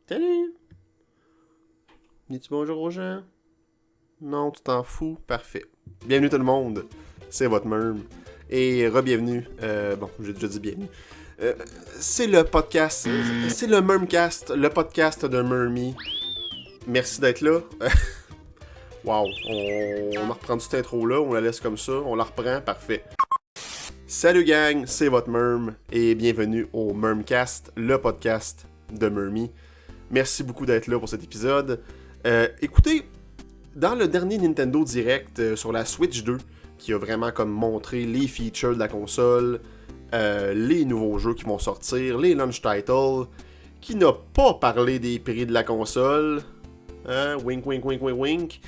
Salut! Dis-tu bonjour aux gens? Non, tu t'en fous? Parfait. Bienvenue tout le monde, c'est votre Merm. Et re-bienvenue, bon, j'ai déjà dit bienvenue. C'est le podcast, c'est le Mermcast, le podcast de Mermy. Merci d'être là. Wow, on reprend cette intro-là, on la laisse comme ça, on la reprend, parfait. Salut gang, c'est votre Merm, et bienvenue au Mermcast, le podcast de Mermy. Merci beaucoup d'être là pour cet épisode. Écoutez, dans le dernier Nintendo Direct sur la Switch 2, qui a vraiment comme montré les features de la console, les nouveaux jeux qui vont sortir, les launch titles, qui n'a pas parlé des prix de la console, wink wink wink wink wink,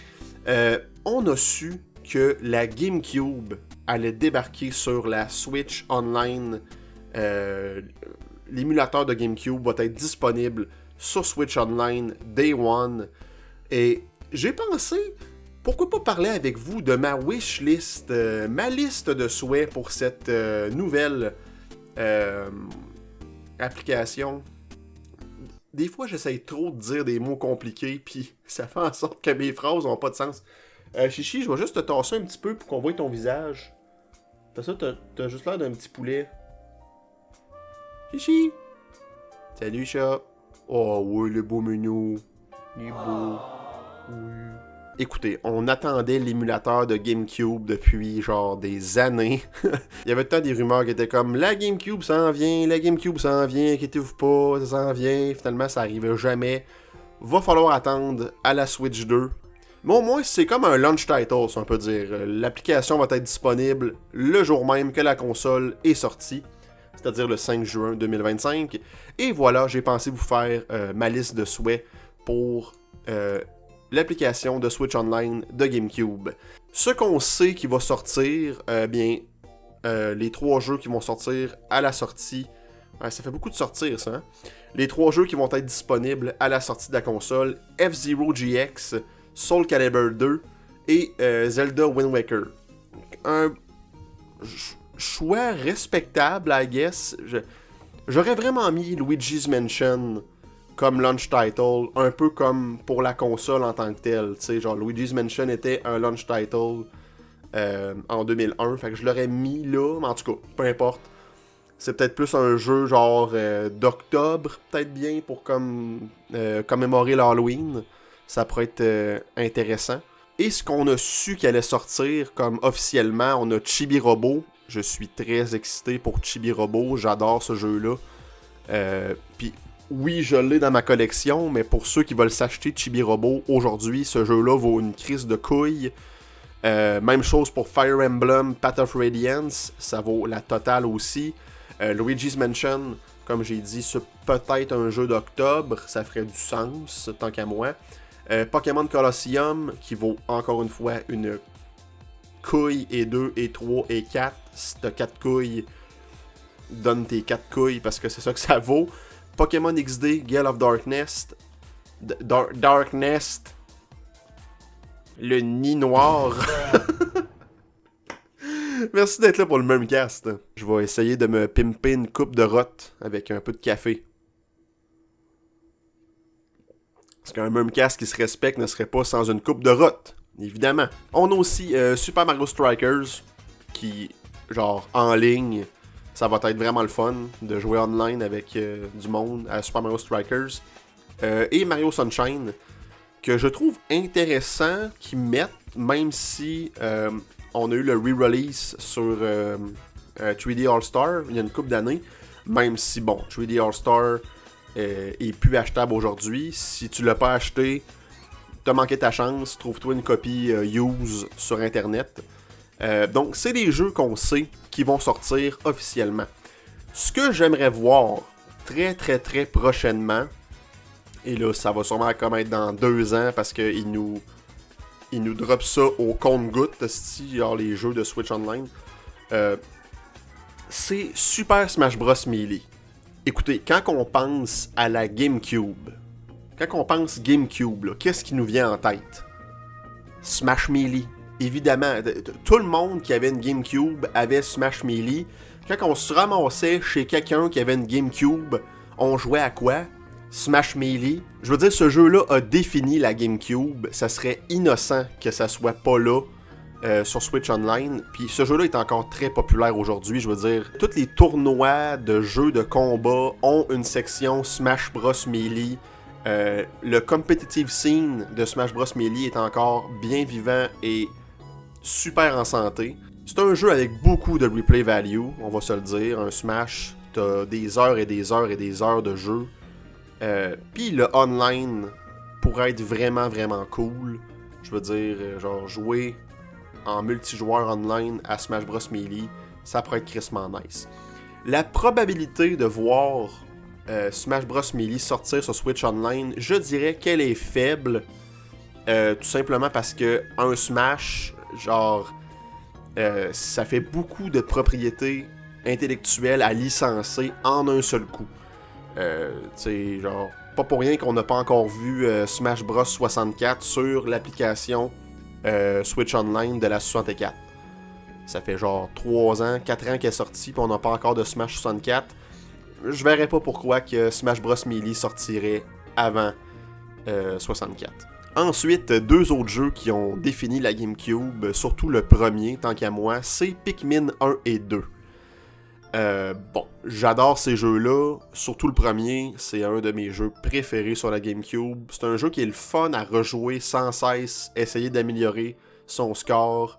on a su que la GameCube allait débarquer sur la Switch Online. L'émulateur de GameCube va être disponible sur Switch Online Day One. Et j'ai pensé, pourquoi pas parler avec vous de ma wishlist, ma liste de souhaits pour cette nouvelle application. Des fois, j'essaye trop de dire des mots compliqués, puis ça fait en sorte que mes phrases n'ont pas de sens. Chichi, je vais juste te tasser un petit peu pour qu'on voie ton visage. Parce que t'as juste l'air d'un petit poulet. Chichi! Salut, chat! Oh oui, le beau menu. Il est beau. Oui. Écoutez, on attendait l'émulateur de GameCube depuis genre des années. Il y avait tant des rumeurs qui étaient comme la GameCube s'en vient, inquiétez-vous pas, ça s'en vient. Finalement, ça arrivait jamais. Va falloir attendre à la Switch 2. Mais au moins, c'est comme un launch title, si on peut dire. L'application va être disponible le jour même que la console est sortie, c'est-à-dire le 5 juin 2025. Et voilà, j'ai pensé vous faire ma liste de souhaits pour l'application de Switch Online de GameCube. Ce qu'on sait qui va sortir, les 3 jeux qui vont sortir à la sortie, ça fait beaucoup de sortir ça, hein? Les 3 jeux qui vont être disponibles à la sortie de la console, F-Zero GX, Soul Calibur 2 et Zelda Wind Waker. Un choix respectable, I guess. J'aurais vraiment mis Luigi's Mansion comme launch title, un peu comme pour la console en tant que telle. Tu sais, genre Luigi's Mansion était un launch title en 2001, fait que je l'aurais mis là, mais en tout cas, peu importe. C'est peut-être plus un jeu genre d'octobre, peut-être bien, pour commémorer l'Halloween. Ça pourrait être intéressant. Et ce qu'on a su qu'il allait sortir comme officiellement, on a Chibi Robo. Je suis très excité pour Chibi Robo, j'adore ce jeu-là. Puis oui, je l'ai dans ma collection, mais pour ceux qui veulent s'acheter Chibi Robo, aujourd'hui, ce jeu-là vaut une crise de couilles. Même chose pour Fire Emblem Path of Radiance, ça vaut la totale aussi. Luigi's Mansion, comme j'ai dit, c'est peut-être un jeu d'octobre, ça ferait du sens, tant qu'à moi. Pokémon Colosseum, qui vaut encore une fois une couille, et 2, et 3, et 4. Si t'as 4 couilles, donne tes 4 couilles parce que c'est ça que ça vaut. Pokémon XD, Gale of Darkness. Darkness. Le nid noir. Merci d'être là pour le Mermcast. Je vais essayer de me pimper une coupe de rot avec un peu de café. Parce qu'un Mermcast qui se respecte ne serait pas sans une coupe de rot, évidemment. On a aussi Super Mario Strikers, qui, genre, en ligne, ça va être vraiment le fun de jouer online avec du monde à Super Mario Strikers. Et Mario Sunshine, que je trouve intéressant qu'ils mettent, même si on a eu le re-release sur 3D All-Star il y a une couple d'années. Même si, bon, 3D All-Star est plus achetable aujourd'hui. Si tu l'as pas acheté, t'as manqué ta chance, trouve-toi une copie use sur internet. Donc c'est des jeux qu'on sait qui vont sortir officiellement. Ce que j'aimerais voir très très très prochainement, et là ça va sûrement comme être dans 2 ans parce qu'ils nous drop ça au compte-gouttes, genre les jeux de Switch Online, c'est Super Smash Bros. Melee. Écoutez, quand on pense à la GameCube, qu'est-ce qui nous vient en tête? Smash Melee. Évidemment, tout le monde qui avait une GameCube avait Smash Melee. Quand on se ramassait chez quelqu'un qui avait une GameCube, on jouait à quoi? Smash Melee. Je veux dire, ce jeu-là a défini la GameCube. Ça serait innocent que ça soit pas là sur Switch Online. Puis ce jeu-là est encore très populaire aujourd'hui. Je veux dire, tous les tournois de jeux de combat ont une section Smash Bros Melee. Le competitive scene de Smash Bros Melee est encore bien vivant et super en santé. C'est un jeu avec beaucoup de replay value, on va se le dire. Un Smash, t'as des heures et des heures et des heures de jeu. Puis le online pourrait être vraiment vraiment cool. Je veux dire, genre jouer en multijoueur online à Smash Bros Melee, ça pourrait être crissement nice. La probabilité de voir Smash Bros Melee sortir sur Switch Online, je dirais qu'elle est faible. Tout simplement parce que un Smash, genre, ça fait beaucoup de propriétés intellectuelles à licencer en un seul coup. Tu sais, genre, pas pour rien qu'on n'a pas encore vu Smash Bros 64 sur l'application Switch Online de la 64. Ça fait genre 3 ans, 4 ans qu'elle est sortie, puis on n'a pas encore de Smash 64. Je verrais pas pourquoi que Smash Bros Melee sortirait avant 64. Ensuite, 2 autres jeux qui ont défini la GameCube, surtout le premier, tant qu'à moi, c'est Pikmin 1 et 2. Bon, j'adore ces jeux-là, surtout le premier, c'est un de mes jeux préférés sur la GameCube. C'est un jeu qui est le fun à rejouer sans cesse, essayer d'améliorer son score,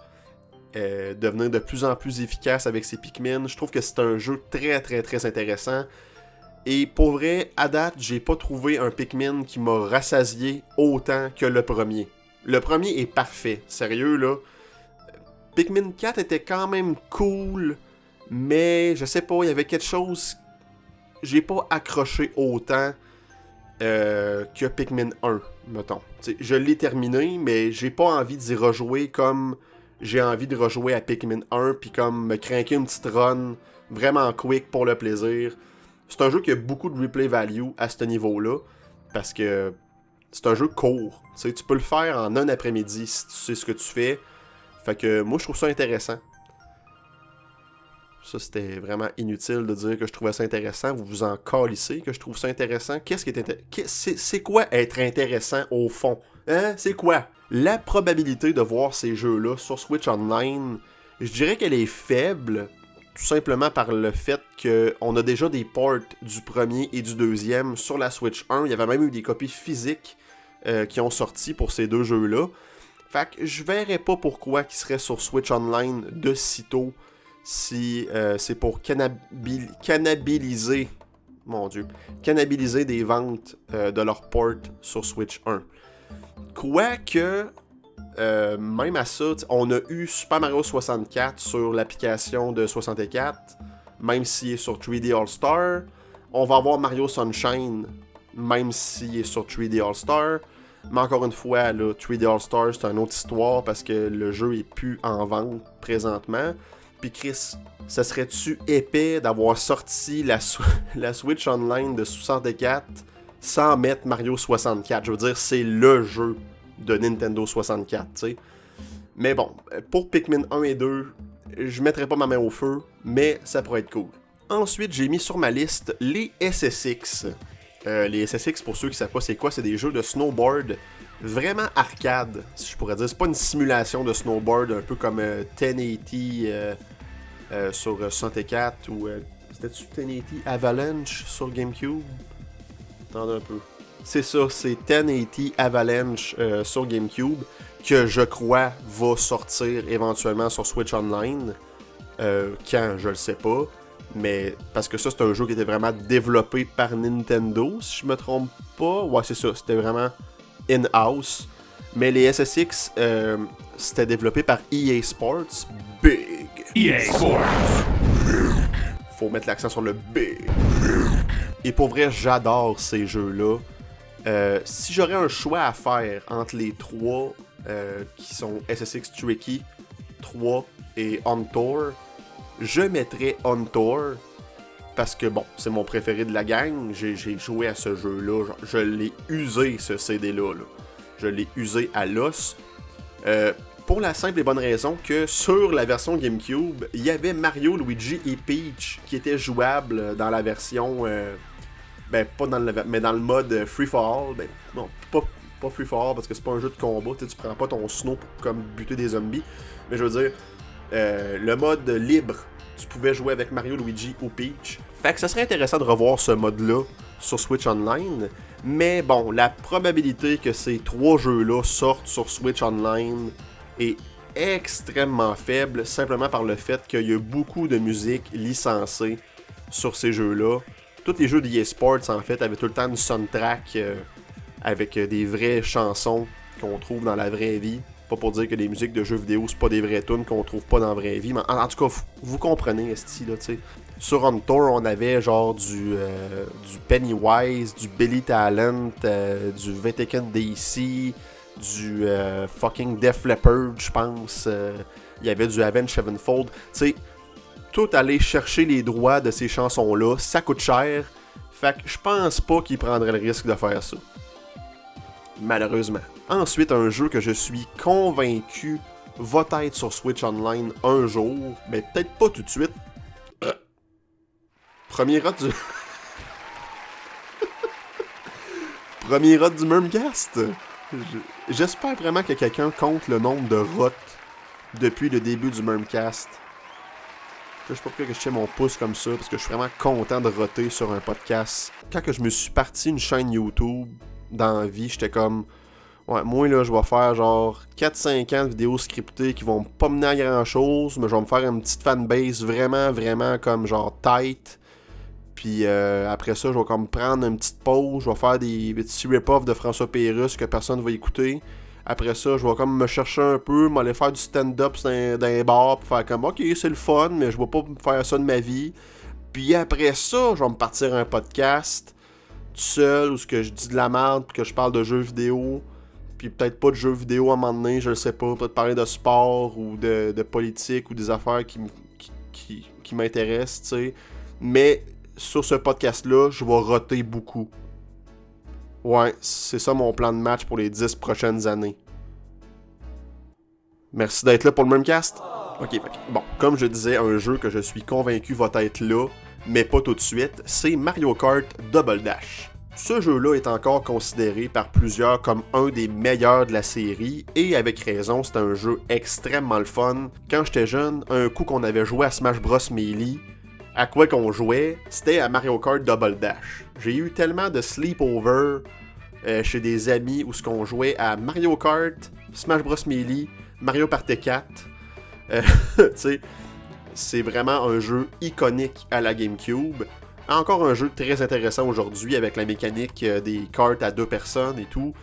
devenir de plus en plus efficace avec ses Pikmin. Je trouve que c'est un jeu très très très intéressant. Et pour vrai, à date, j'ai pas trouvé un Pikmin qui m'a rassasié autant que le premier. Le premier est parfait, sérieux là. Pikmin 4 était quand même cool, mais je sais pas, il y avait quelque chose... J'ai pas accroché autant que Pikmin 1, mettons. T'sais, je l'ai terminé, mais j'ai pas envie d'y rejouer comme j'ai envie de rejouer à Pikmin 1, puis comme me craquer une petite run vraiment quick pour le plaisir. C'est un jeu qui a beaucoup de replay value à ce niveau-là, parce que c'est un jeu court. Tu peux le faire en un après-midi si tu sais ce que tu fais. Fait que moi, je trouve ça intéressant. Ça, c'était vraiment inutile de dire que je trouvais ça intéressant. Vous vous en calissez que je trouve ça intéressant. Qu'est-ce qui est intéressant? C'est quoi être intéressant au fond? Hein? C'est quoi? La probabilité de voir ces jeux-là sur Switch Online, je dirais qu'elle est faible, tout simplement par le fait qu'on a déjà des ports du premier et du deuxième sur la Switch 1. Il y avait même eu des copies physiques qui ont sorti pour ces deux jeux-là. Fait que je verrais pas pourquoi ils seraient sur Switch Online de sitôt si c'est pour cannibaliser des ventes de leur port sur Switch 1. Quoique, même à ça, on a eu Super Mario 64 sur l'application de 64, même s'il est sur 3D All-Star. On va avoir Mario Sunshine, même s'il est sur 3D All-Star. Mais encore une fois, là, 3D All-Star, c'est une autre histoire parce que le jeu est plus en vente présentement. Puis Chris, ça serait-tu épais d'avoir sorti la Switch Online de 64 sans mettre Mario 64? Je veux dire, c'est le jeu de Nintendo 64, tu sais. Mais bon, pour Pikmin 1 et 2, je mettrai pas ma main au feu, mais ça pourrait être cool. Ensuite, j'ai mis sur ma liste les SSX. Les SSX, pour ceux qui savent pas c'est quoi, c'est des jeux de snowboard vraiment arcade, si je pourrais dire. C'est pas une simulation de snowboard, un peu comme 1080 sur 64 ou... C'était-tu 1080 Avalanche sur GameCube? Attendez un peu. C'est ça, c'est 1080 Avalanche sur GameCube, que je crois va sortir éventuellement sur Switch Online. Quand, je le sais pas. Mais parce que ça, c'est un jeu qui était vraiment développé par Nintendo, si je me trompe pas. Ouais, c'est ça, c'était vraiment in-house. Mais les SSX, c'était développé par EA Sports. Big! EA Sports! Faut mettre l'accent sur le big. Et pour vrai, j'adore ces jeux-là. Si j'aurais un choix à faire entre les trois qui sont SSX Tricky, 3 et On Tour, je mettrais On Tour parce que bon, c'est mon préféré de la gang. J'ai joué à ce jeu-là. Je l'ai usé, ce CD-là. Je l'ai usé à l'os. Pour la simple et bonne raison que sur la version GameCube, il y avait Mario, Luigi et Peach qui étaient jouables dans la version Ben, pas dans le level, mais dans le mode free for all. Ben, non, pas free for all parce que c'est pas un jeu de combat. Tu prends pas ton snow pour comme buter des zombies. Mais je veux dire, le mode libre, tu pouvais jouer avec Mario, Luigi ou Peach. Fait que ça serait intéressant de revoir ce mode-là sur Switch Online. Mais bon, la probabilité que ces 3 jeux-là sortent sur Switch Online est extrêmement faible, simplement par le fait qu'il y a beaucoup de musique licencée sur ces jeux-là. Tous les jeux d'EA Sports, en fait, avaient tout le temps une soundtrack avec des vraies chansons qu'on trouve dans la vraie vie. Pas pour dire que les musiques de jeux vidéo, c'est pas des vraies tunes qu'on trouve pas dans la vraie vie, mais en tout cas, vous comprenez, esti, là, tu sais. Sur On Tour, on avait genre du Pennywise, du Billy Talent, du Vatican DC, du fucking Def Leppard, je pense. Il y avait du Avenged Sevenfold. Tu sais, tout aller chercher les droits de ces chansons-là, ça coûte cher. Fait que je pense pas qu'ils prendraient le risque de faire ça. Malheureusement. Ensuite, un jeu que je suis convaincu va être sur Switch Online un jour, mais peut-être pas tout de suite. Premier rod du... Premier rod du Murmcast. J'espère vraiment que quelqu'un compte le nombre de rots depuis le début du Murmcast. Je sais pas pourquoi je tiens mon pouce comme ça, parce que je suis vraiment content de roter sur un podcast. Quand que je me suis parti une chaîne YouTube dans la vie, j'étais comme... Ouais, moi là, je vais faire genre 4-5 ans de vidéos scriptées qui vont pas mener à grand chose, mais je vais me faire une petite fanbase vraiment, vraiment comme genre tight. Puis après ça, je vais comme prendre une petite pause, je vais faire des petits rip-offs de François Pérusse que personne va écouter. Après ça, je vais comme me chercher un peu, m'aller faire du stand-up dans un bar, puis faire comme ok, c'est le fun, mais je vais pas faire ça de ma vie. Puis après ça, je vais me partir un podcast tout seul où je dis de la merde, puis que je parle de jeux vidéo. Puis peut-être pas de jeux vidéo à un moment donné, je le sais pas. Peut-être parler de sport ou de politique ou des affaires qui m'intéressent, tu sais. Mais sur ce podcast-là, je vais roter beaucoup. Ouais, c'est ça mon plan de match pour les 10 prochaines années. Merci d'être là pour le Murmcast. Ok. Bon, comme je disais, un jeu que je suis convaincu va être là, mais pas tout de suite, c'est Mario Kart Double Dash. Ce jeu-là est encore considéré par plusieurs comme un des meilleurs de la série, et avec raison, c'est un jeu extrêmement le fun. Quand j'étais jeune, un coup qu'on avait joué à Smash Bros Melee, à quoi qu'on jouait, c'était à Mario Kart Double Dash. J'ai eu tellement de sleepover chez des amis où ce qu'on jouait à Mario Kart, Smash Bros Melee, Mario Party 4. Tu sais, c'est vraiment un jeu iconique à la GameCube. Encore un jeu très intéressant aujourd'hui avec la mécanique des cartes à 2 personnes et tout.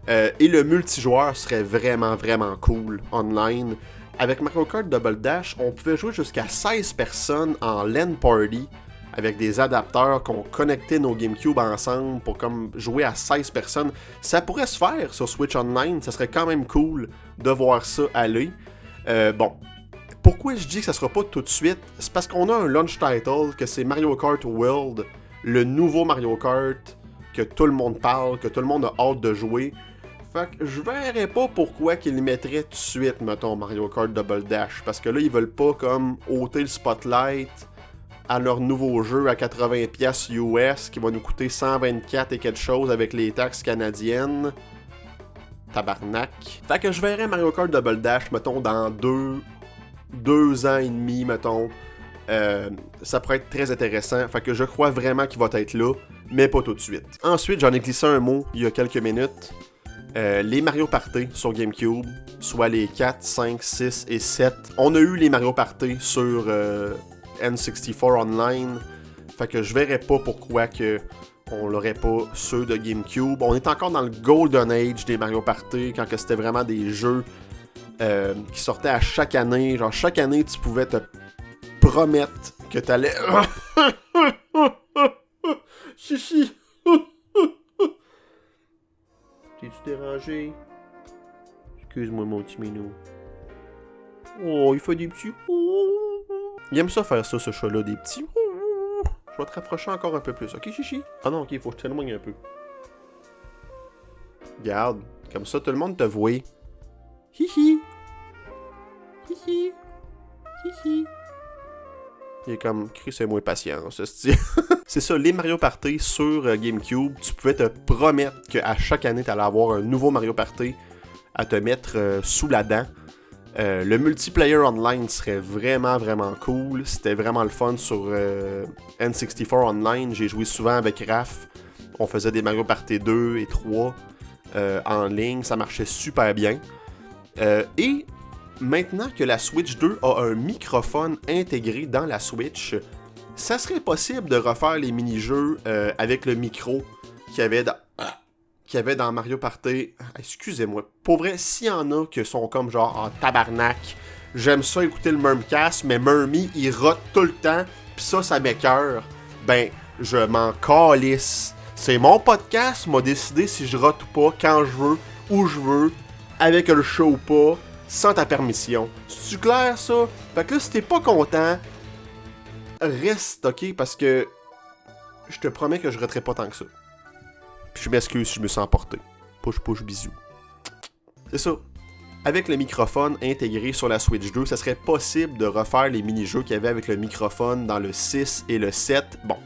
Et le multijoueur serait vraiment, vraiment cool online. Avec Mario Kart Double Dash, on pouvait jouer jusqu'à 16 personnes en LAN Party avec des adapteurs qu'on connectait nos GameCube ensemble pour comme jouer à 16 personnes. Ça pourrait se faire sur Switch Online, ça serait quand même cool de voir ça aller. Bon. Pourquoi je dis que ça sera pas tout de suite? C'est parce qu'on a un launch title, que c'est Mario Kart World, le nouveau Mario Kart, que tout le monde parle, que tout le monde a hâte de jouer. Fait que je verrais pas pourquoi qu'ils le mettraient tout de suite, mettons, Mario Kart Double Dash. Parce que là, ils veulent pas comme ôter le spotlight à leur nouveau jeu à 80$ US, qui va nous coûter 124 et quelque chose avec les taxes canadiennes. Tabarnak. Fait que je verrais Mario Kart Double Dash, mettons, dans 2 ans et demi, mettons. Ça pourrait être très intéressant. Fait que je crois vraiment qu'il va être là, mais pas tout de suite. Ensuite, j'en ai glissé un mot il y a quelques minutes. Les Mario Party sur GameCube, soit les 4, 5, 6 et 7. On a eu les Mario Party sur N64 Online. Fait que je verrais pas pourquoi que on l'aurait pas ceux de GameCube. On est encore dans le Golden Age des Mario Party, quand que c'était vraiment des jeux qui sortaient à chaque année. Genre, chaque année, tu pouvais te promettre que t'allais... Chichi! T'es-tu dérangé? Excuse-moi, mon petit minou. Oh, il fait des petits... Il aime ça faire ça, ce chat-là, des petits... Je vais te rapprocher encore un peu plus. Ok, Chichi? Ah non, ok, il faut que je t'éloigne un peu. Regarde, comme ça, tout le monde te voit. Hihi! Hihi! Hihi! Il est comme, Chris, c'est moins patience, c'est C'est ça, les Mario Party sur GameCube, tu pouvais te promettre qu'à chaque année, tu allais avoir un nouveau Mario Party à te mettre sous la dent. Le multiplayer online serait vraiment, vraiment cool. C'était vraiment le fun sur N64 Online. J'ai joué souvent avec Raph. On faisait des Mario Party 2 et 3 en ligne. Ça marchait super bien. Et maintenant que la Switch 2 a un microphone intégré dans la Switch, ça serait possible de refaire les mini-jeux avec le micro qu'il y avait dans Mario Party. Excusez-moi. Pour vrai, s'il y en a qui sont comme genre en tabarnak, j'aime ça écouter le Murmcast, mais Murmy, il rote tout le temps, pis ça m'écoeure. Ben, je m'en calisse. C'est mon podcast, m'a décidé si je rote ou pas, quand je veux, où je veux, avec le show ou pas, sans ta permission. C'est-tu clair, ça? Fait que là, si t'es pas content, reste, ok? Parce que je te promets que je roterai pas tant que ça. Puis je m'excuse si je me sens emporté. Push, push, bisous. C'est ça. Avec le microphone intégré sur la Switch 2, ça serait possible de refaire les mini-jeux qu'il y avait avec le microphone dans le 6 et le 7. Bon,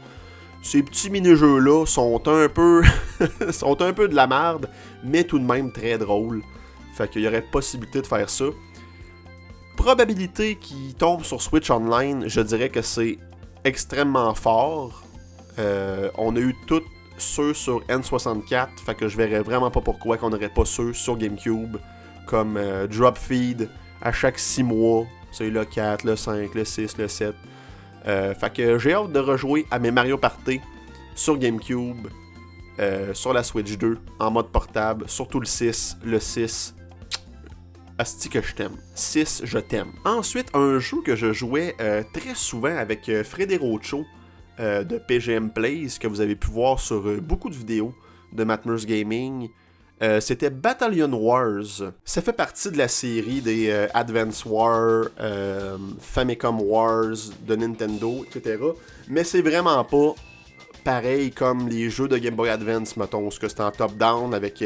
ces petits mini-jeux-là sont un peu sont un peu de la merde, mais tout de même très drôles. Fait qu'il y aurait possibilité de faire ça. Probabilité qui tombe sur Switch Online, je dirais que c'est extrêmement fort. On a eu toutes ceux sur N64, fait que je verrais vraiment pas pourquoi qu'on n'aurait pas ceux sur GameCube, comme Drop Feed à chaque 6 mois, c'est le 4, le 5, le 6, le 7. Fait que j'ai hâte de rejouer à mes Mario Party sur GameCube, sur la Switch 2, en mode portable, surtout le 6, asti que je t'aime. 6, je t'aime. Ensuite, un jeu que je jouais très souvent avec Frédérocho, de PGM Plays que vous avez pu voir sur beaucoup de vidéos de Matmers Gaming. C'était Battalion Wars. Ça fait partie de la série des Advance Wars, Famicom Wars de Nintendo, etc. Mais c'est vraiment pas pareil comme les jeux de Game Boy Advance, mettons, ce que c'est en top-down avec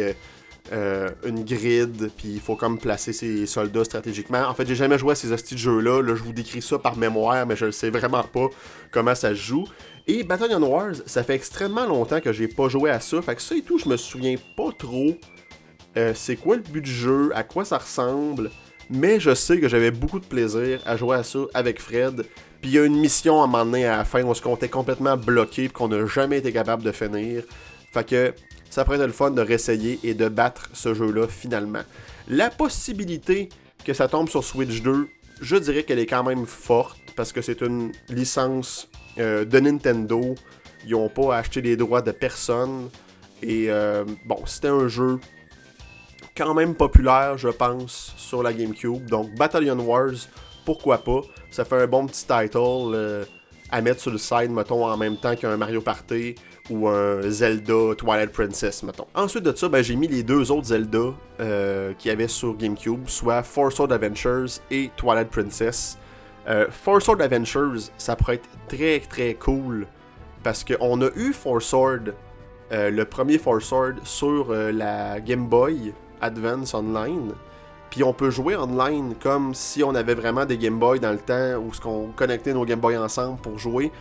une grid, puis il faut comme placer ses soldats stratégiquement. En fait, j'ai jamais joué à ces hosties de jeux-là. Là, je vous décris ça par mémoire, mais je ne sais vraiment pas comment ça se joue. Et Battalion Wars, ça fait extrêmement longtemps que j'ai pas joué à ça. Fait que ça et tout, je me souviens pas trop c'est quoi le but du jeu, à quoi ça ressemble. Mais je sais que j'avais beaucoup de plaisir à jouer à ça avec Fred. Puis il y a une mission à un moment donné à la fin où on était complètement bloqué et qu'on n'a jamais été capable de finir. Fait que ça pourrait être le fun de réessayer et de battre ce jeu-là finalement. La possibilité que ça tombe sur Switch 2, je dirais qu'elle est quand même forte parce que c'est une licence de Nintendo. Ils n'ont pas acheté les droits de personne. Et bon, c'était un jeu quand même populaire, je pense, sur la GameCube. Donc Battalion Wars, pourquoi pas. Ça fait un bon petit title à mettre sur le side, mettons, en même temps qu'un Mario Party ou un Zelda Twilight Princess, mettons. Ensuite de ça, ben, j'ai mis les deux autres Zelda qu'il y avait sur GameCube, soit Four Sword Adventures et Twilight Princess. Four Sword Adventures, ça pourrait être très très cool, parce qu'on a eu Four Sword, le premier Four Sword, sur la Game Boy Advance Online. Puis on peut jouer online comme si on avait vraiment des Game Boy dans le temps où on connectait nos Game Boy ensemble pour jouer.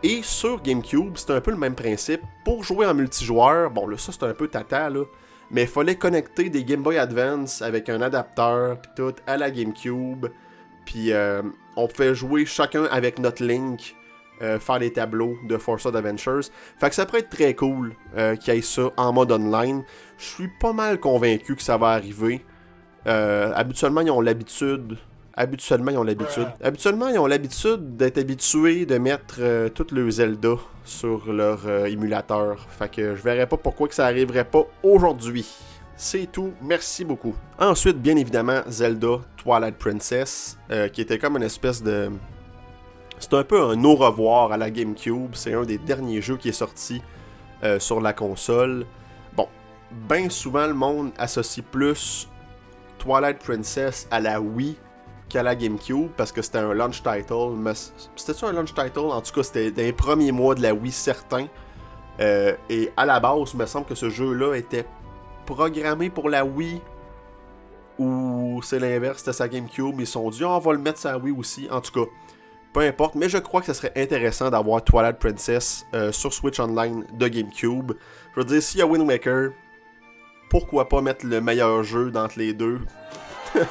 Et sur GameCube, c'est un peu le même principe. Pour jouer en multijoueur, bon là ça c'est un peu tata là, mais il fallait connecter des Game Boy Advance avec un adapteur pis tout à la GameCube. Puis on pouvait jouer chacun avec notre Link, faire les tableaux de Four Sword Adventures. Fait que ça pourrait être très cool qu'il y ait ça en mode online. Je suis pas mal convaincu que ça va arriver. Habituellement, ils ont l'habitude d'être habitués de mettre toutes leurs Zelda sur leur émulateur. Fait que je verrais pas pourquoi que ça arriverait pas aujourd'hui. C'est tout, merci beaucoup. Ensuite, bien évidemment, Zelda Twilight Princess, qui était comme une espèce de... C'est un peu un au revoir à la GameCube. C'est un des derniers jeux qui est sorti sur la console. Bon, bien souvent, le monde associe plus Twilight Princess à la Wii qu'à la GameCube, parce que c'était un launch title. Mais c'était-tu un launch title? En tout cas, c'était dans les premiers mois de la Wii, certain. Et à la base, il me semble que ce jeu-là était programmé pour la Wii, ou c'est l'inverse, c'était sa GameCube. Ils se sont dit, on va le mettre sur la Wii aussi. En tout cas, peu importe, mais je crois que ce serait intéressant d'avoir Twilight Princess sur Switch Online de GameCube. Je veux dire, s'il y a Wind Waker, pourquoi pas mettre le meilleur jeu d'entre les deux? Va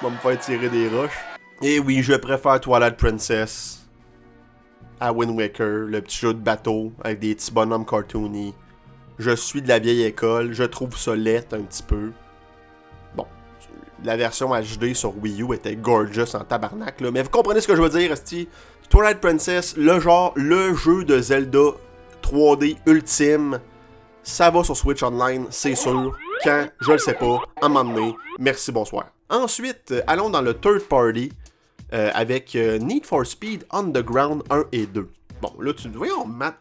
me faire tirer des roches. Et oui, je préfère Twilight Princess à Wind Waker, le petit jeu de bateau avec des petits bonhommes cartoony. Je suis de la vieille école, je trouve ça laid un petit peu. Bon, la version HD sur Wii U était gorgeous en tabarnak, là, mais vous comprenez ce que je veux dire, esti? Twilight Princess, le jeu de Zelda 3D ultime, ça va sur Switch Online, c'est sûr. Quand, je le sais pas, à un moment donné, merci, bonsoir. Ensuite, allons dans le third party avec Need for Speed Underground 1 et 2. Bon, là, voyons, Matt,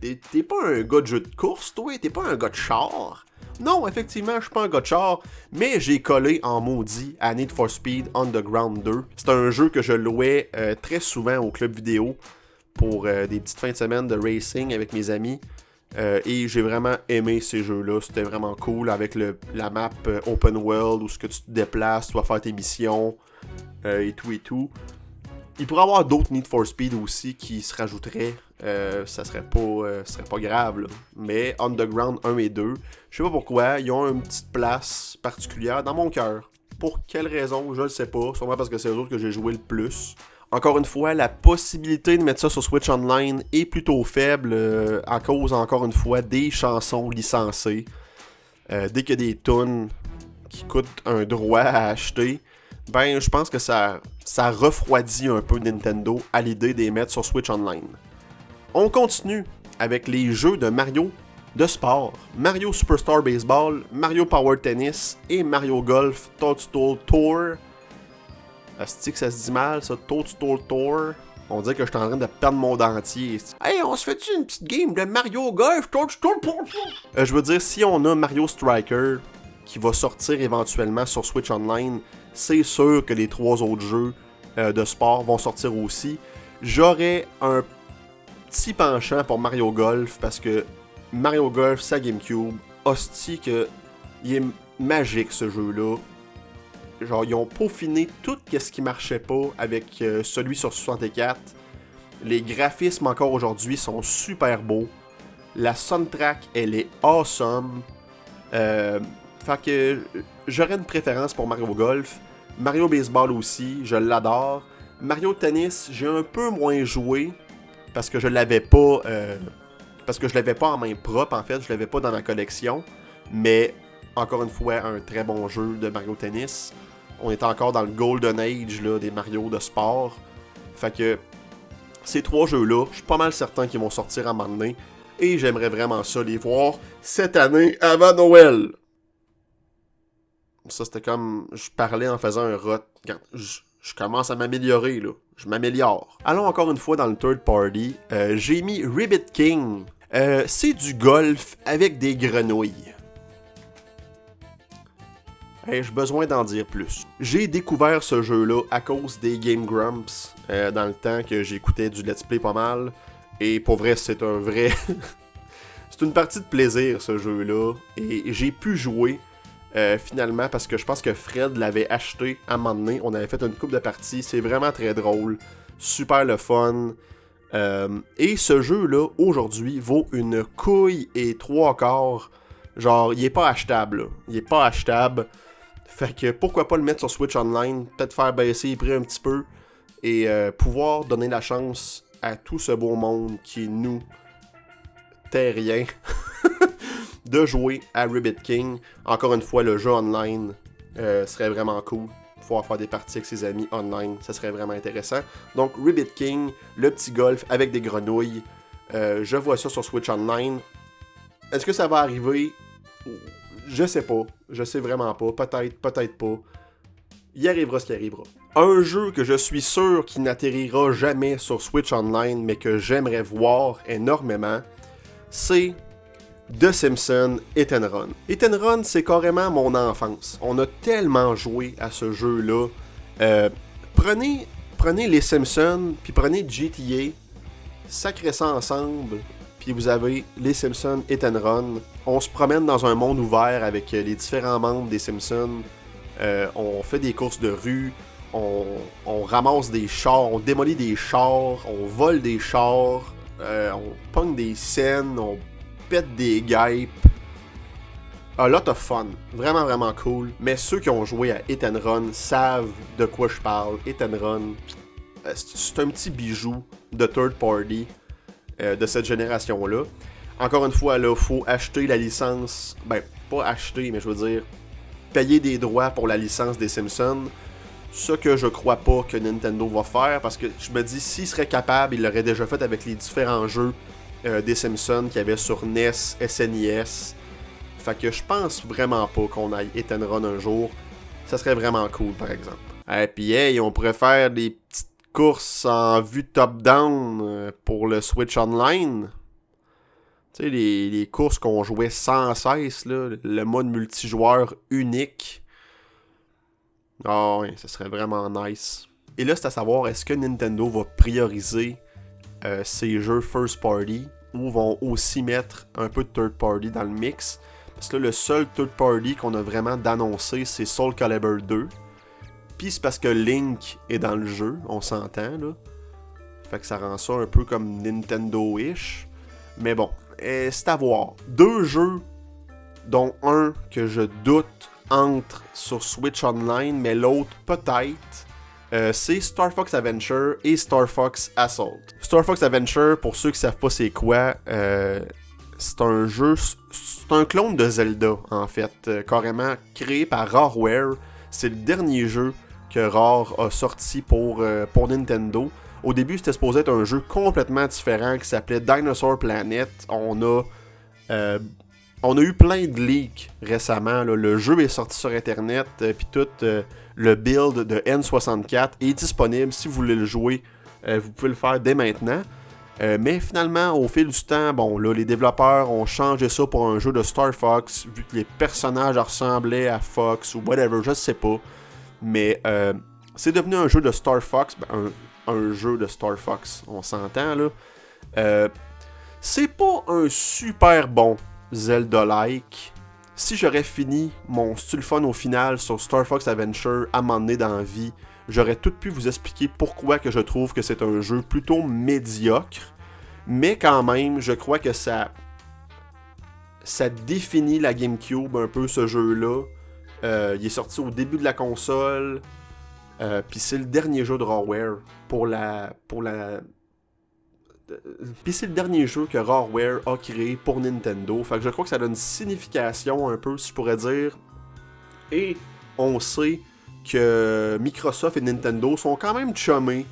t'es pas un gars de jeu de course, toi? T'es pas un gars de char? Non, effectivement, je suis pas un gars de char, mais j'ai collé en maudit à Need for Speed Underground 2. C'est un jeu que je louais très souvent au club vidéo pour des petites fins de semaine de racing avec mes amis. Et j'ai vraiment aimé ces jeux-là. C'était vraiment cool avec la map open world où ce que tu te déplaces, tu vas faire tes missions et tout et tout. Il pourrait y avoir d'autres Need for Speed aussi qui se rajouteraient. Ça serait pas grave, là. Mais Underground 1 et 2, je sais pas pourquoi, ils ont une petite place particulière dans mon cœur. Pour quelle raison, je le sais pas. Sûrement parce que c'est eux autres que j'ai joué le plus. Encore une fois, la possibilité de mettre ça sur Switch Online est plutôt faible à cause, encore une fois, des chansons licencées. Dès qu'il y a des tunes qui coûtent un droit à acheter, ben je pense que ça refroidit un peu Nintendo à l'idée de les mettre sur Switch Online. On continue avec les jeux de Mario de sport. Mario Superstar Baseball, Mario Power Tennis et Mario Golf Toadstool Tour. Asti que ça se dit mal, ça, Toadstool Tour. On dirait que je suis en train de perdre mon dentier. Hey, on se fait-tu une petite game de Mario Golf Toadstool Tour? Je veux dire, si on a Mario Striker qui va sortir éventuellement sur Switch Online, c'est sûr que les 3 autres jeux de sport vont sortir aussi. J'aurais un petit penchant pour Mario Golf parce que Mario Golf, sa GameCube, hostie que il est magique ce jeu-là. Genre, ils ont peaufiné tout ce qui marchait pas avec celui sur 64. Les graphismes encore aujourd'hui sont super beaux. La soundtrack, elle est awesome. Fait que j'aurais une préférence pour Mario Golf. Mario Baseball aussi, je l'adore. Mario Tennis, j'ai un peu moins joué parce que je l'avais pas en main propre en fait, je l'avais pas dans ma collection. Mais encore une fois, un très bon jeu de Mario Tennis. On est encore dans le Golden Age là, des Mario de sport. Fait que ces 3 jeux-là, je suis pas mal certain qu'ils vont sortir à un moment donné. Et j'aimerais vraiment ça les voir cette année avant Noël. Ça, c'était comme... Je parlais en faisant un rot. Je commence à m'améliorer, là. Je m'améliore. Allons encore une fois dans le third party. J'ai mis Ribbit King. C'est du golf avec des grenouilles. Ai-je besoin d'en dire plus? J'ai découvert ce jeu-là à cause des Game Grumps, dans le temps que j'écoutais du Let's Play pas mal. Et pour vrai, c'est un vrai... c'est une partie de plaisir, ce jeu-là. Et j'ai pu jouer, finalement, parce que je pense que Fred l'avait acheté à un moment donné. On avait fait une couple de parties. C'est vraiment très drôle. Super le fun. Et ce jeu-là, aujourd'hui, vaut une couille et 3/4. Genre, il est pas achetable, là. Il est pas achetable. Fait que pourquoi pas le mettre sur Switch Online, peut-être faire baisser les prix un petit peu et pouvoir donner la chance à tout ce beau monde qui est nous, terriens, de jouer à Ribbit King. Encore une fois, le jeu online serait vraiment cool. Pouvoir faire des parties avec ses amis online, ça serait vraiment intéressant. Donc Ribbit King, le petit golf avec des grenouilles, je vois ça sur Switch Online. Est-ce que ça va arriver? Je sais pas. Je sais vraiment pas. Peut-être, peut-être pas. Il arrivera ce qui arrivera. Un jeu que je suis sûr qui n'atterrira jamais sur Switch Online, mais que j'aimerais voir énormément, c'est The Simpsons Hit and Run. Hit and Run, c'est carrément mon enfance. On a tellement joué à ce jeu-là. Prenez les Simpsons, puis prenez GTA, sacrez ça ensemble, puis vous avez les Simpsons Hit and Run. On se promène dans un monde ouvert avec les différents membres des Simpsons. On fait des courses de rue. on ramasse des chars, on démolit des chars, on vole des chars, on pogne des scènes, on pète des guêpes. A lot of fun. Vraiment, vraiment cool. Mais ceux qui ont joué à Hit and Run savent de quoi je parle. Hit and Run, c'est un petit bijou de third party de cette génération-là. Encore une fois, là, faut acheter la licence. Ben, pas acheter, mais je veux dire, payer des droits pour la licence des Simpsons. Ce que je crois pas que Nintendo va faire, parce que je me dis, s'il serait capable, il l'aurait déjà fait avec les différents jeux des Simpsons qu'il y avait sur NES, SNES. Fait que je pense vraiment pas qu'on aille Hit and Run un jour. Ça serait vraiment cool, par exemple. Et puis, hey, on pourrait faire des petites courses en vue top-down pour le Switch Online. Tu sais, les courses qu'on jouait sans cesse, là, le mode multijoueur unique. Ah ouais, ça serait vraiment nice. Et là, c'est à savoir, est-ce que Nintendo va prioriser ces jeux first party ou vont aussi mettre un peu de third party dans le mix? Parce que là, le seul third party qu'on a vraiment d'annoncer, c'est Soul Calibur 2. Puis c'est parce que Link est dans le jeu, on s'entend, là. Fait que ça rend ça un peu comme Nintendo-ish. Mais bon, c'est à voir. 2 jeux, dont un que je doute entre sur Switch Online, mais l'autre peut-être. C'est Star Fox Adventure et Star Fox Assault. Star Fox Adventure, pour ceux qui savent pas c'est quoi, c'est un jeu, c'est un clone de Zelda en fait, carrément créé par Rareware. C'est le dernier jeu que Rare a sorti pour Nintendo. Au début, c'était supposé être un jeu complètement différent qui s'appelait Dinosaur Planet. On a eu plein de leaks récemment. Là. Le jeu est sorti sur Internet, puis tout le build de N64 est disponible. Si vous voulez le jouer, vous pouvez le faire dès maintenant. Mais finalement, au fil du temps, bon, là, les développeurs ont changé ça pour un jeu de Star Fox, vu que les personnages ressemblaient à Fox ou whatever, je sais pas. Mais c'est devenu un jeu de Star Fox, un jeu de Star Fox, on s'entend là. C'est pas un super bon Zelda-like. Si j'aurais fini mon Stulfun au final sur Star Fox Adventure à m'emmener dans la vie, j'aurais tout pu vous expliquer pourquoi que je trouve que c'est un jeu plutôt médiocre. Mais quand même, je crois que ça définit la GameCube un peu, ce jeu-là. Il est sorti au début de la console. Puis c'est le dernier jeu de Rareware Puis c'est le dernier jeu que Rareware a créé pour Nintendo. Fait que je crois que ça donne une signification un peu, si je pourrais dire. Et on sait que Microsoft et Nintendo sont quand même chummés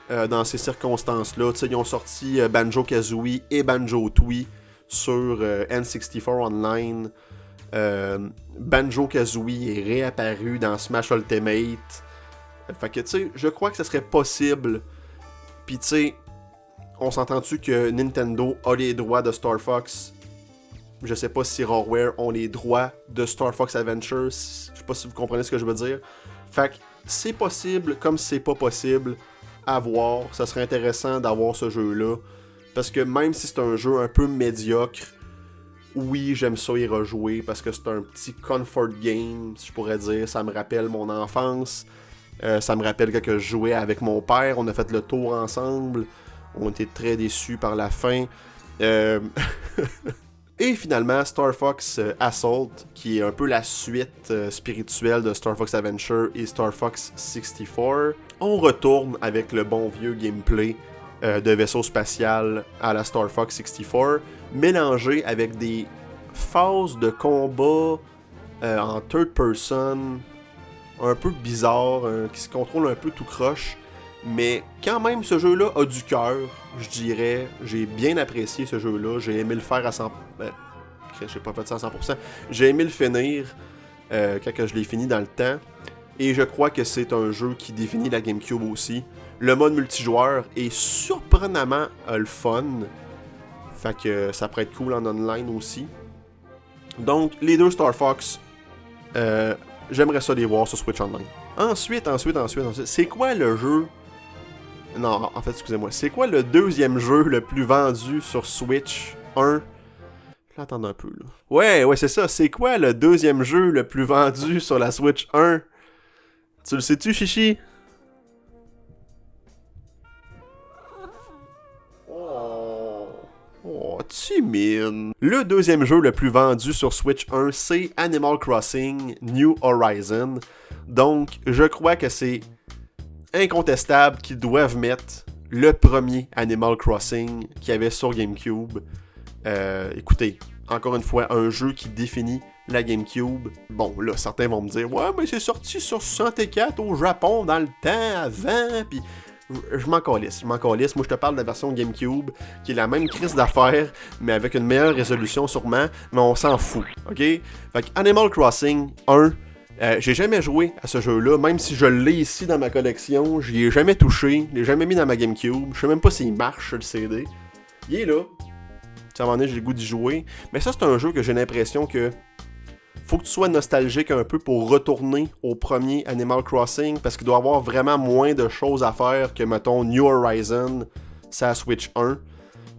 dans ces circonstances-là. T'sais, ils ont sorti Banjo-Kazooie et Banjo-Tooie sur N64 Online. Banjo-Kazooie est réapparu dans Smash Ultimate. Fait que, tu sais, je crois que ça serait possible. Puis, tu sais, on s'entend-tu que Nintendo a les droits de Star Fox? Je sais pas si Rareware ont les droits de Star Fox Adventure. Je sais pas si vous comprenez ce que je veux dire. Fait que c'est possible comme c'est pas possible à voir. Ça serait intéressant d'avoir ce jeu-là. Parce que même si c'est un jeu un peu médiocre, oui, j'aime ça y rejouer. Parce que c'est un petit comfort game, si je pourrais dire. Ça me rappelle mon enfance. Ça me rappelle que je jouais avec mon père. On a fait le tour ensemble. On était très déçus par la fin. Et finalement, Star Fox Assault, qui est un peu la suite spirituelle de Star Fox Adventure et Star Fox 64. On retourne avec le bon vieux gameplay de vaisseau spatial à la Star Fox 64, mélangé avec des phases de combat en third person, un peu bizarre, qui se contrôle un peu tout croche. Mais quand même, ce jeu-là a du cœur, je dirais. J'ai bien apprécié ce jeu-là. J'ai aimé le faire à 100%. J'ai pas fait ça à 100%. J'ai aimé le finir quand je l'ai fini dans le temps. Et je crois que c'est un jeu qui définit la GameCube aussi. Le mode multijoueur est surprenamment le fun. Fait que ça pourrait être cool en online aussi. Donc, les deux Star Fox, j'aimerais ça les voir sur Switch Online. Ensuite, c'est quoi le jeu... Non, en fait, excusez-moi. C'est quoi le deuxième jeu le plus vendu sur Switch 1? Attendez un peu, là. Ouais, c'est ça. C'est quoi le deuxième jeu le plus vendu sur la Switch 1? Tu le sais-tu, Chichi? tu mines? Le deuxième jeu le plus vendu sur Switch 1, c'est Animal Crossing New Horizon. Donc, je crois que c'est incontestable qu'ils doivent mettre le premier Animal Crossing qu'il y avait sur GameCube. Écoutez, encore une fois, un jeu qui définit la GameCube. Bon, là, certains vont me dire « Ouais, mais c'est sorti sur 64 au Japon dans le temps, avant, puis... » Je m'en calisse. Moi, je te parle de la version GameCube, qui est la même crise d'affaires, mais avec une meilleure résolution sûrement, mais on s'en fout, ok? Fait que Animal Crossing 1, j'ai jamais joué à ce jeu-là, même si je l'ai ici dans ma collection, j'y ai jamais touché, je l'ai jamais mis dans ma GameCube, je sais même pas s'il marche sur le CD. Il est là. À un moment donné, j'ai le goût d'y jouer. Mais ça, c'est un jeu que j'ai l'impression que faut que tu sois nostalgique un peu pour retourner au premier Animal Crossing, parce qu'il doit y avoir vraiment moins de choses à faire que, mettons, New Horizon, ça Switch 1.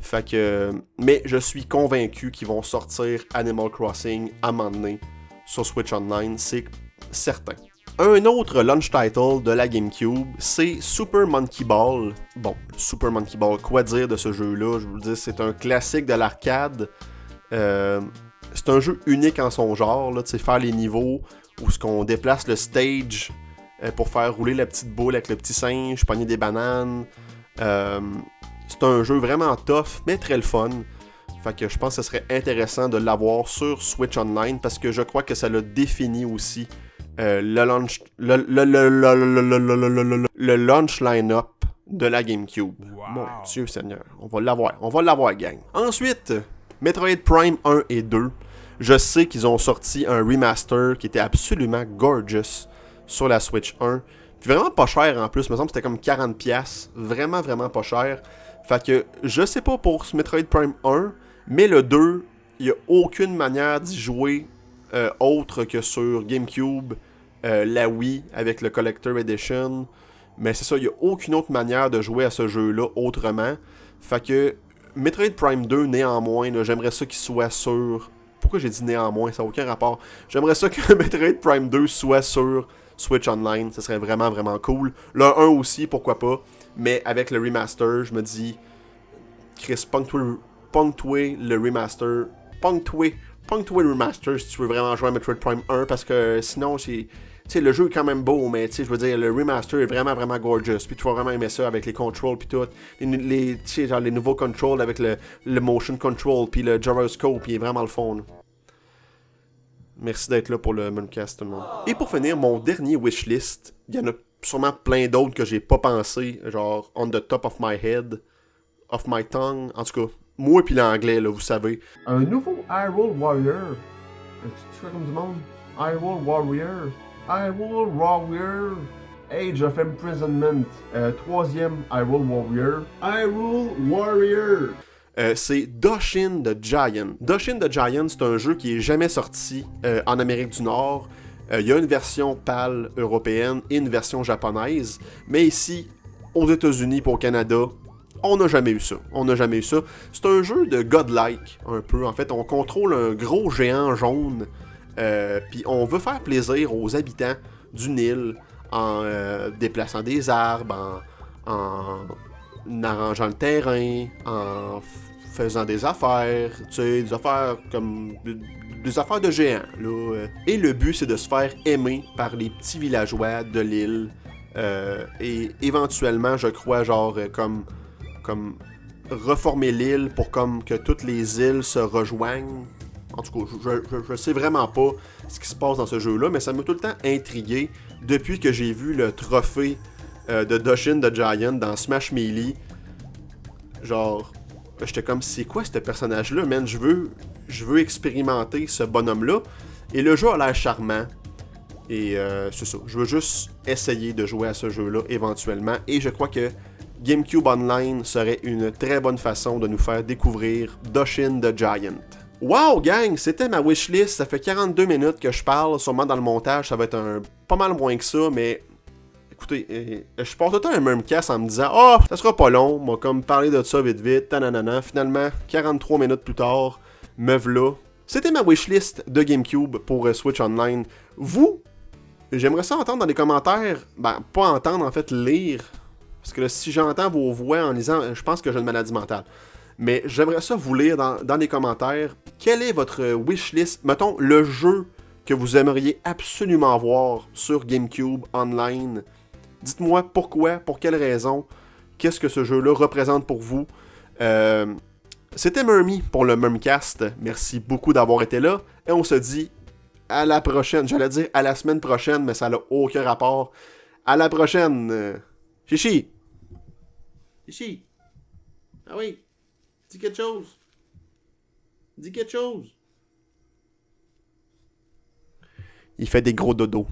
Fait que... Mais je suis convaincu qu'ils vont sortir Animal Crossing à un moment donné sur Switch Online, c'est certain. Un autre launch title de la GameCube, c'est Super Monkey Ball. Bon, Super Monkey Ball, quoi dire de ce jeu-là? Je vous dis, c'est un classique de l'arcade. C'est un jeu unique en son genre, là, tu sais, faire les niveaux où ce qu'on déplace le stage pour faire rouler la petite boule avec le petit singe, pogner des bananes. C'est un jeu vraiment tough, mais très le fun. Fait que je pense que ce serait intéressant de l'avoir sur Switch Online parce que je crois que ça le définit aussi le launch line-up de la GameCube. Wow. Mon Dieu Seigneur, on va l'avoir gang. Ensuite, Metroid Prime 1 et 2. Je sais qu'ils ont sorti un remaster qui était absolument gorgeous sur la Switch 1. Puis vraiment pas cher en plus, il me semble que c'était comme 40$. Vraiment, vraiment pas cher. Fait que je sais pas pour ce Metroid Prime 1, mais le 2, il n'y a aucune manière d'y jouer autre que sur GameCube, la Wii avec le Collector Edition. Mais c'est ça, il n'y a aucune autre manière de jouer à ce jeu-là autrement. Fait que Metroid Prime 2, néanmoins, là, j'aimerais ça qu'il soit sur... Pourquoi j'ai dit néanmoins? Ça n'a aucun rapport. J'aimerais ça que Metroid Prime 2 soit sur Switch Online. Ce serait vraiment, vraiment cool. Le 1 aussi, pourquoi pas. Mais avec le remaster, je me dis... Chris, ponctuer le remaster. Ponctuer le remaster si tu veux vraiment jouer à Metroid Prime 1. Parce que sinon, c'est... Tu sais, le jeu est quand même beau, mais tu sais, je veux dire, le remaster est vraiment, vraiment gorgeous. Puis tu vas vraiment aimer ça avec les controls, puis tout. Tu sais, genre les nouveaux controls avec le motion control, puis le gyroscope, il est vraiment le fun. Merci d'être là pour le Mooncast, tout le monde. Et pour finir, mon dernier wishlist, il y en a sûrement plein d'autres que j'ai pas pensé, genre on the top of my head, of my tongue, en tout cas, moi puis l'anglais, là, vous savez. Un nouveau Hyrule Warrior. Tu fais comme du monde? Hyrule Warrior. Hyrule Warrior Age of Imprisonment. Troisième Hyrule Warrior. Hyrule Warrior. C'est Doshin the Giant. Doshin the Giant, c'est un jeu qui est jamais sorti en Amérique du Nord. Il y a une version PAL européenne et une version japonaise. Mais ici, aux États-Unis et au Canada, on n'a jamais eu ça. C'est un jeu de godlike, un peu. En fait, on contrôle un gros géant jaune. Puis on veut faire plaisir aux habitants d'une île en déplaçant des arbres, en arrangeant le terrain, en faisant des affaires, tu sais, des affaires comme des affaires de géants, là. Et le but, c'est de se faire aimer par les petits villageois de l'île. Et éventuellement, je crois, genre, comme reformer l'île pour comme que toutes les îles se rejoignent. En tout cas, je sais vraiment pas ce qui se passe dans ce jeu-là, mais ça m'a tout le temps intrigué depuis que j'ai vu le trophée de Doshin the Giant dans Smash Melee. Genre, j'étais comme, c'est quoi ce personnage-là, man? Je veux expérimenter ce bonhomme-là. Et le jeu a l'air charmant. Et c'est ça. Je veux juste essayer de jouer à ce jeu-là éventuellement. Et je crois que GameCube Online serait une très bonne façon de nous faire découvrir Doshin the Giant. Wow, gang, c'était ma wishlist. Ça fait 42 minutes que je parle. Sûrement dans le montage, ça va être pas mal moins que ça, mais écoutez, je porte tout le temps un Murmcast en me disant « Ah, ça sera pas long, moi comme parler de ça vite vite, tananana. » Finalement, 43 minutes plus tard, me v'là. C'était ma wishlist de GameCube pour Switch Online. Vous, j'aimerais ça entendre dans les commentaires, pas entendre, en fait, lire. Parce que là, si j'entends vos voix en lisant, je pense que j'ai une maladie mentale. Mais j'aimerais ça vous lire dans les commentaires. Quel est votre wishlist? Mettons, le jeu que vous aimeriez absolument voir sur GameCube Online. Dites-moi pourquoi, pour quelle raison, qu'est-ce que ce jeu-là représente pour vous. C'était Murmy pour le Murmcast. Merci beaucoup d'avoir été là. Et on se dit à la prochaine. J'allais dire à la semaine prochaine, mais ça n'a aucun rapport. À la prochaine. Chichi. Chichi. Ah oui. Dis quelque chose. Dis quelque chose. Il fait des gros dodos.